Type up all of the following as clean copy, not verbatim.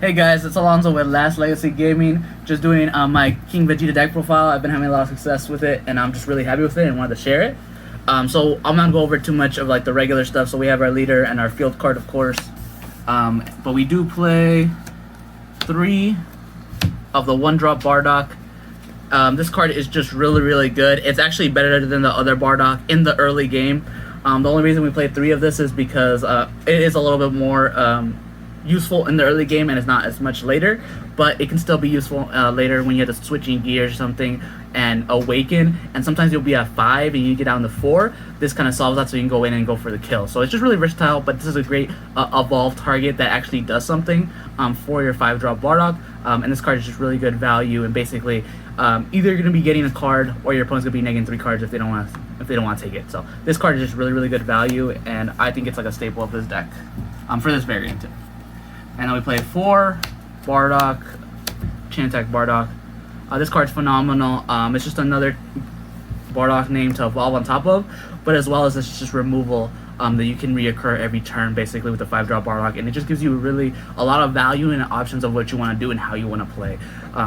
Hey guys, it's Alonzo with Last Legacy Gaming. Just doing my King Vegeta deck profile. I've been having a lot of success with it, and I'm just really happy with it and wanted to share it. So I'm not going to go over too much of like the regular stuff. So we have our leader and our field card, of course. But we do play 3 of the 1-drop Bardock. This card is just really good. It's actually better than the other Bardock in the early game. The only reason we play 3 of this is because it is a little bit more useful in the early game and it's not as much later, but it can still be useful later when you have to switching gears or something and awaken, and sometimes you'll be at 5 and you get down to 4. This kind of solves that, so you can go in and go for the kill. So it's just really versatile, but this is a great evolved target that actually does something for your 5-drop Bardock, and this card is just really good value, and basically either you're going to be getting a card or your opponent's going to be negating 3 cards if they don't want to take it. So this card is just really good value, and I think it's like a staple of this deck for this variant too. And then we play 4 Bardock, Chain Attack Bardock. This card's phenomenal. It's just another Bardock name to evolve on top of, but as well as it's just removal that you can reoccur every turn basically with the 5-drop Bardock, and it just gives you really a lot of value and options of what you want to do and how you want to play.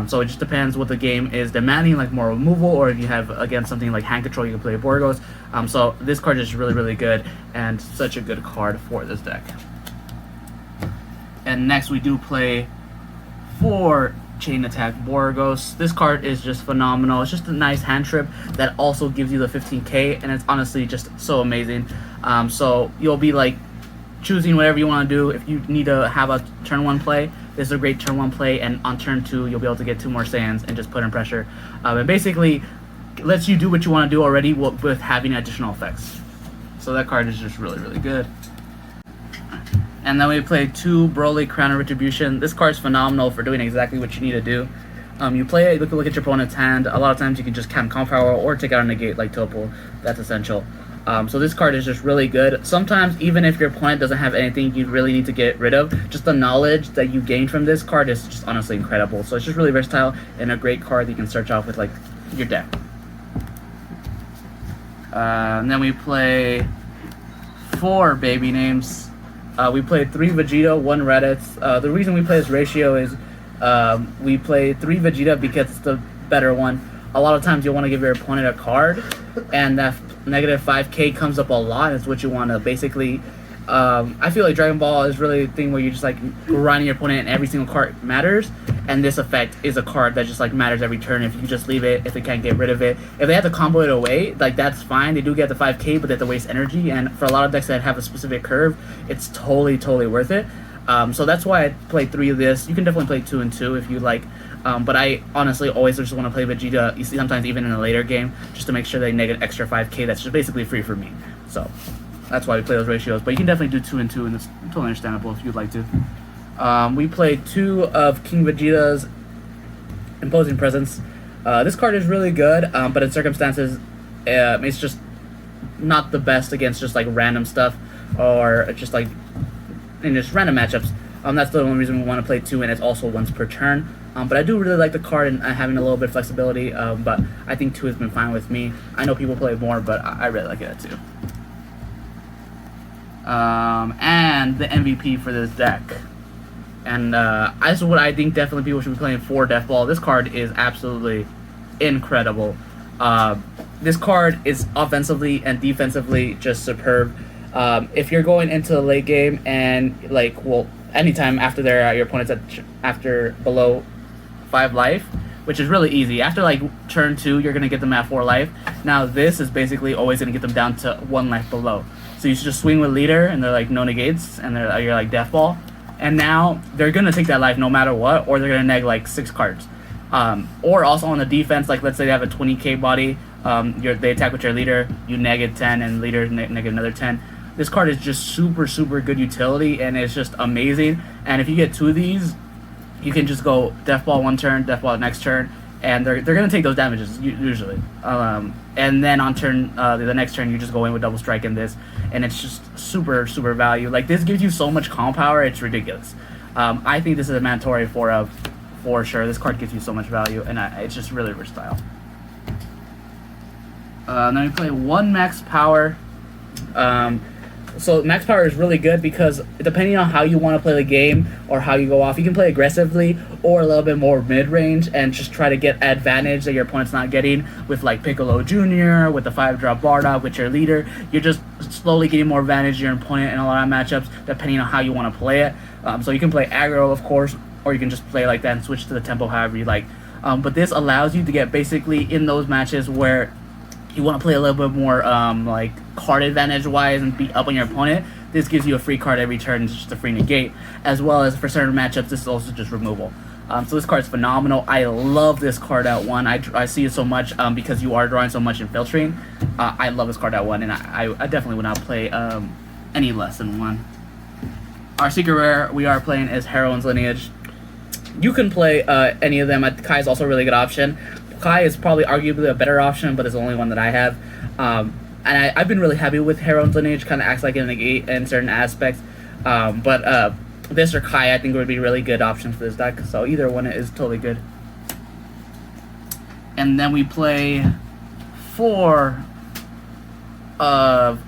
So it just depends what the game is demanding, like more removal, or if you have again something like hand control, you can play Borgos. So this card is really good and such a good card for this deck. And next we do play 4 Chain Attack Borgos. This card is just phenomenal. It's just a nice hand trip that also gives you the 15k, and it's honestly just so amazing. So you'll be like choosing whatever you want to do. If you need to have a turn 1 play, this is a great turn 1 play, and on turn 2 you'll be able to get 2 more Saiyans and just put in pressure. And basically lets you do what you want to do already with having additional effects. So that card is just really good. And then we play 2 Broly Crown of Retribution. This card is phenomenal for doing exactly what you need to do. You play it, look at your opponent's hand. A lot of times you can just cast Calm Power or take out a negate like Topo. That's essential. So this card is just really good. Sometimes even if your opponent doesn't have anything you really need to get rid of, just the knowledge that you gain from this card is just honestly incredible. So it's just really versatile and a great card that you can search off with like your deck. And then we play 4 baby names. We played 3 Vegeta, 1 Raditz. The reason we play this ratio is we play 3 Vegeta because it's the better one. A lot of times you'll want to give your opponent a card, and that negative 5k comes up a lot. It's what you want to basically... I feel like Dragon Ball is really a thing where you're just like grinding your opponent and every single card matters, and this effect is a card that just like matters every turn. If you just leave it, if they can't get rid of it, if they have to combo it away, like that's fine. They do get the 5k, but they have to waste energy, and for a lot of decks that have a specific curve, it's totally worth it. So that's why I played 3 of this. You can definitely play 2 and 2 if you like, but I honestly always just want to play Vegeta, you see, sometimes even in a later game, just to make sure they negate an extra 5k. That's just basically free for me. So that's why we play those ratios, but you can definitely do 2 and 2, and it's totally understandable if you'd like to. We played 2 of King Vegeta's Imposing Presence. This card is really good, but in circumstances, it's just not the best against just like random stuff, or just like in just random matchups. That's the only reason we want to play 2, and it's also once per turn. But I do really like the card and having a little bit of flexibility, but I think 2 has been fine with me. I know people play more, but I really like it at 2. And the MVP for this deck. And this is what I think definitely people should be playing for Death Ball. This card is absolutely incredible. This card is offensively and defensively just superb. If you're going into the late game and like, well, anytime after your opponent's after below 5 life, which is really easy. After like turn 2, you're gonna get them at 4 life. Now this is basically always gonna get them down to 1 life below. So you should just swing with leader, and they're like no negates, and you're like Death Ball, and now they're gonna take that life no matter what, or they're gonna neg like 6 cards. Or also on the defense, like let's say they have a 20k body, they attack with your leader, you neg it 10, and leader neg another 10. This card is just super good utility, and it's just amazing. And if you get 2 of these, you can just go Death Ball 1 turn, Death Ball next turn, and they're gonna take those damages usually. And then on turn the next turn, you just go in with double strike in this, and it's just super value. Like this gives you so much calm power, it's ridiculous. I think this is a mandatory for sure. This card gives you so much value, and it's just really versatile. Then we play 1 max power. So max power is really good because depending on how you want to play the game or how you go off, you can play aggressively or a little bit more mid-range and just try to get advantage that your opponent's not getting with like Piccolo Junior, with the 5-drop Bardock, with your leader. You're just slowly getting more advantage to your opponent in a lot of matchups depending on how you want to play it. So you can play aggro, of course, or you can just play like that and switch to the tempo however you like. But this allows you to get basically in those matches where you want to play a little bit more like card advantage wise and beat up on your opponent. This gives you a free card every turn. It's just a free negate, as well as for certain matchups this is also just removal. So this card is phenomenal. I love this card at 1. I see it so much because you are drawing so much in filtering. I love this card at 1, and I definitely would not play any less than 1. Our secret rare we are playing is Heroine's Lineage. You can play any of them. Kai is also a really good option. Kai is probably arguably a better option, but it's the only one that I have. And I've been really happy with Heroine's Lineage. Kind of acts like a negate in certain aspects. But this or Kai, I think, would be really good options for this deck. So either one is totally good. And then we play 4 of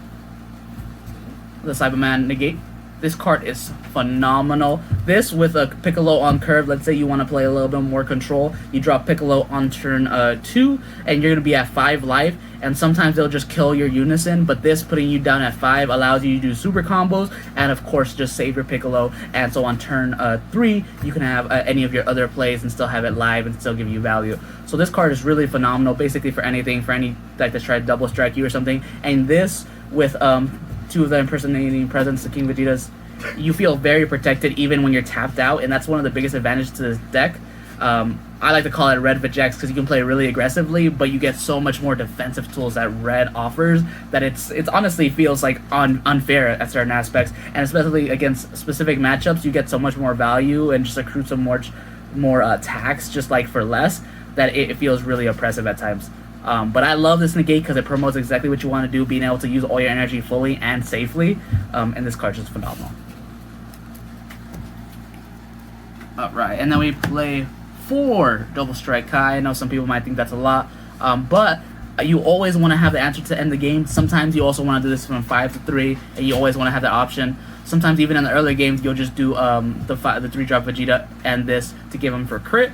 the Cyberman negate. This card is phenomenal. This with a Piccolo on curve, let's say you want to play a little bit more control, you drop Piccolo on turn 2, and you're going to be at 5 life, and sometimes they'll just kill your Unison, but this putting you down at 5 allows you to do super combos, and of course just save your Piccolo, and so on turn 3, you can have any of your other plays and still have it live and still give you value. So this card is really phenomenal, basically for anything, for any deck that's trying to double strike you or something, and this with 2 of the impersonating presence, the King Vegetas, you feel very protected even when you're tapped out, and that's one of the biggest advantages to this deck. I like to call it Red Vegex because you can play really aggressively, but you get so much more defensive tools that Red offers that it's honestly feels like unfair at certain aspects, and especially against specific matchups, you get so much more value and just accrue some more attacks just like for less that it feels really oppressive at times. But I love this negate because it promotes exactly what you want to do, being able to use all your energy fully and safely, and this card is just phenomenal. Alright, and then we play 4 Double Strike Kai. I know some people might think that's a lot, but you always want to have the answer to end the game. Sometimes you also want to do this from 5 to 3, and you always want to have that option. Sometimes even in the earlier games, you'll just do the 3-drop Vegeta and this to give him for crit.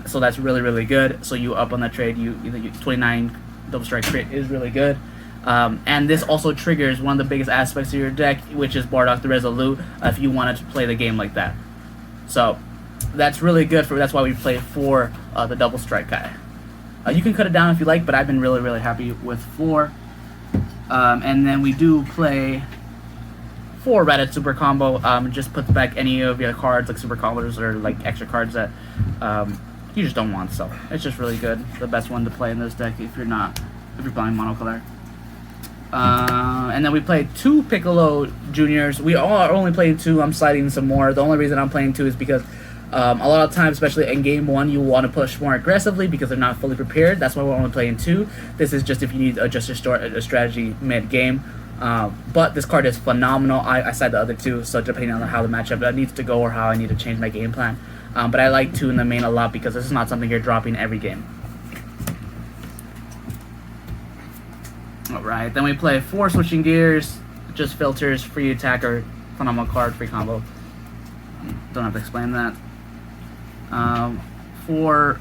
So that's really, really good. So you up on that trade, you 29 Double Strike crit is really good. And this also triggers one of the biggest aspects of your deck, which is Bardock the Resolute, if you wanted to play the game like that. So that's really good that's why we play 4 the Double Strike guy. You can cut it down if you like, but I've been really, really happy with 4. And then we do play 4 Reddit Super Combo. Just put back any of your cards, like Super Combos or like extra cards that you just don't want. So it's just really good. The best one to play in this deck if you're playing monocolor. And then we played 2 Piccolo Juniors. We all are only playing 2. I'm sliding some more. The only reason I'm playing 2 is because a lot of times, especially in game 1, you want to push more aggressively because they're not fully prepared. That's why we're only playing 2. This is just if you need just a strategy mid-game. But this card is phenomenal. I side the other 2, so depending on how the matchup needs to go or how I need to change my game plan. But I like 2 in the main a lot because this is not something you're dropping every game. Alright, then we play 4 Switching Gears, just filters, free attacker, phenomenal card, free combo. Don't have to explain that. 4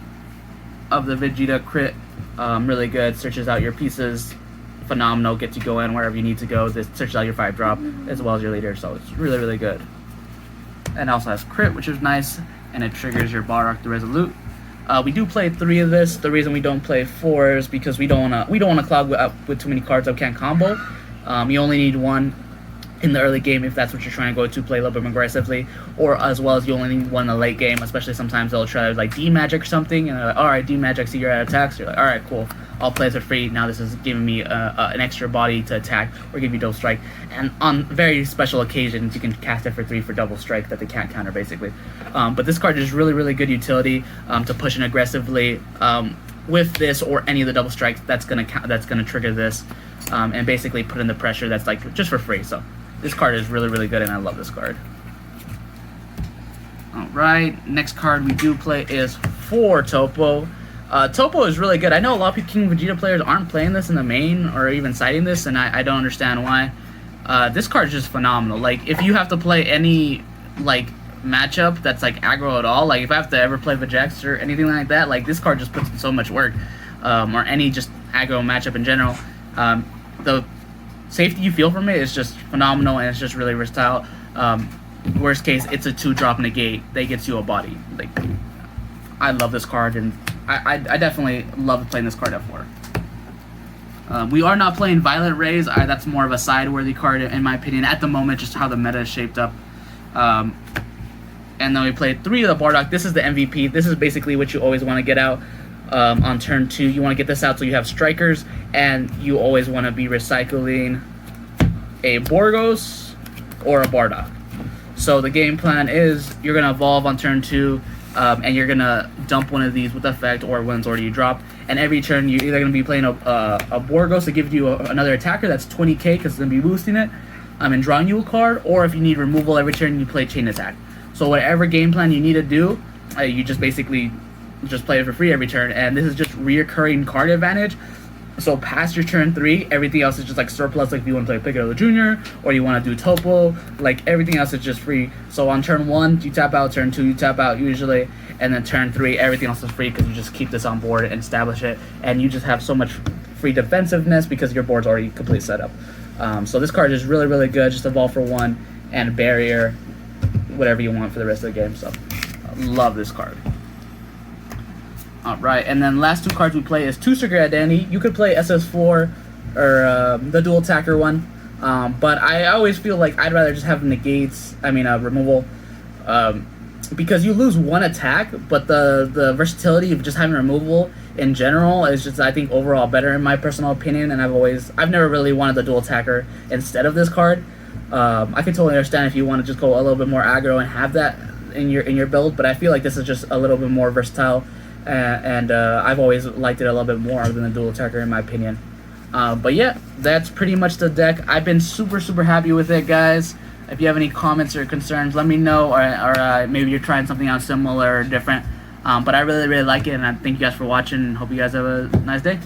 of the Vegeta crit, really good, searches out your pieces, phenomenal, gets you going wherever you need to go. This searches out your 5-drop as well as your leader, so it's really, really good. And also has crit, which is nice, and it triggers your Bardock the Resolute. We do play 3 of this. The reason we don't play 4 is because we don't want to clog up with too many cards that can't combo. You only need 1 in the early game if that's what you're trying to go to, play a little bit more aggressively, or as well as you only need 1 in the late game, especially sometimes they'll try to like D-Magic or something, and they're like, alright, D-Magic, see you're at attacks, you're like, alright, cool, I'll play this for free, now this is giving me an extra body to attack, or give me Double Strike, and on very special occasions you can cast it for 3 for Double Strike that they can't counter, basically. But this card is really, really good utility to push in aggressively with this or any of the Double Strikes that's gonna trigger this, and basically put in the pressure that's like just for free. So this card is really, really good, and I love this card. Alright, next card we do play is 4 Topo. Topo is really good. I know a lot of King Vegeta players aren't playing this in the main or even citing this, and I don't understand why. This card is just phenomenal. Like, if you have to play any, like, matchup that's, like, aggro at all, like, if I have to ever play Vegeta or anything like that, like, this card just puts in so much work, or any just aggro matchup in general. The safety you feel from it is just phenomenal, and it's just really versatile. Worst case, it's a 2-drop negate that gets you a body. Like, I love this card, and I definitely love playing this card at 4. We are not playing Violet Rays. That's more of a side-worthy card, in my opinion, at the moment, just how the meta is shaped up. And then we played 3 of the Bardock. This is the MVP. This is basically what you always want to get out on turn 2. You want to get this out so you have strikers, and you always want to be recycling a Borgos or a Bardock. So the game plan is you're going to evolve on turn 2, and you're going to dump one of these with effect or one's already dropped. And every turn, you're either going to be playing a Borgos to give you another attacker that's 20k because it's going to be boosting it, and drawing you a card. Or if you need removal every turn, you play Chain Attack. So whatever game plan you need to do, you just basically just play it for free every turn. And this is just reoccurring card advantage. So past your turn 3, everything else is just like surplus. Like if you want to play Piccolo Junior or you want to do Topo, like everything else is just free. So on turn 1, you tap out. Turn 2, you tap out usually. And then turn 3, everything else is free because you just keep this on board and establish it. And you just have so much free defensive-ness because your board's already complete setup. So this card is really, really good. Just evolve for 1 and barrier, whatever you want for the rest of the game. So I love this card. Alright, and then last 2 cards we play is 2 Secret Identity. You could play SS4 or the dual attacker one. But I always feel like I'd rather just have negates, removal. Because you lose 1 attack, but the versatility of just having removal in general is just, I think, overall better in my personal opinion. And I've never really wanted the dual attacker instead of this card. I can totally understand if you want to just go a little bit more aggro and have that in your build, but I feel like this is just a little bit more versatile, and I've always liked it a little bit more than the dual attacker in my opinion. But yeah, that's pretty much the deck. I've been super, super happy with it, guys. If you have any comments or concerns, let me know, or maybe you're trying something out similar or different. But I really, really like it, and I thank you guys for watching, and hope you guys have a nice day.